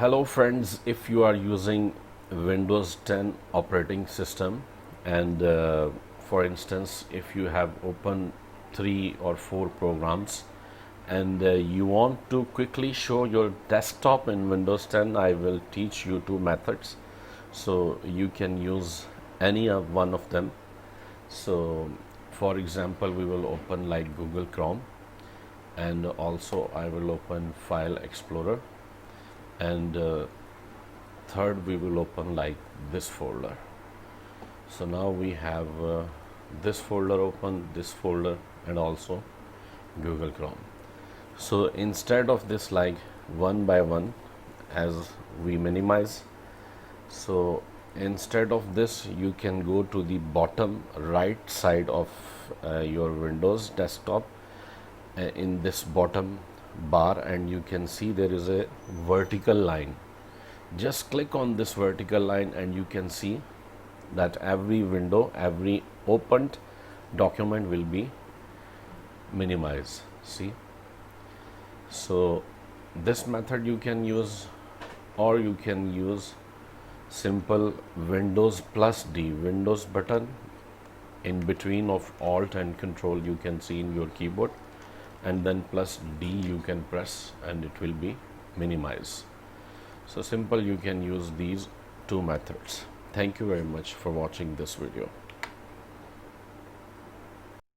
Hello friends, if you are using Windows 10 operating system and for instance if you have opened 3 or 4 programs and you want to quickly show your desktop in Windows 10, I will teach you 2 methods. So you can use any of one of them. So for example, we will open like Google Chrome, and also I will open File Explorer, and third we will open like this folder. So now we have this folder open, this folder, and also Google Chrome. So instead of this, like one by one as we minimize, so instead of this you can go to the bottom right side of your Windows desktop in this bottom bar, and you can see there is a vertical line. Just click on this vertical line and you can see that every window, every opened document will be minimized. See, so this method you can use, or you can use simple Windows plus D, Windows button in between of Alt and Control you can see in your keyboard, and then plus D you can press and it will be minimized. So simple, you can use these 2 methods. Thank you very much for watching this video.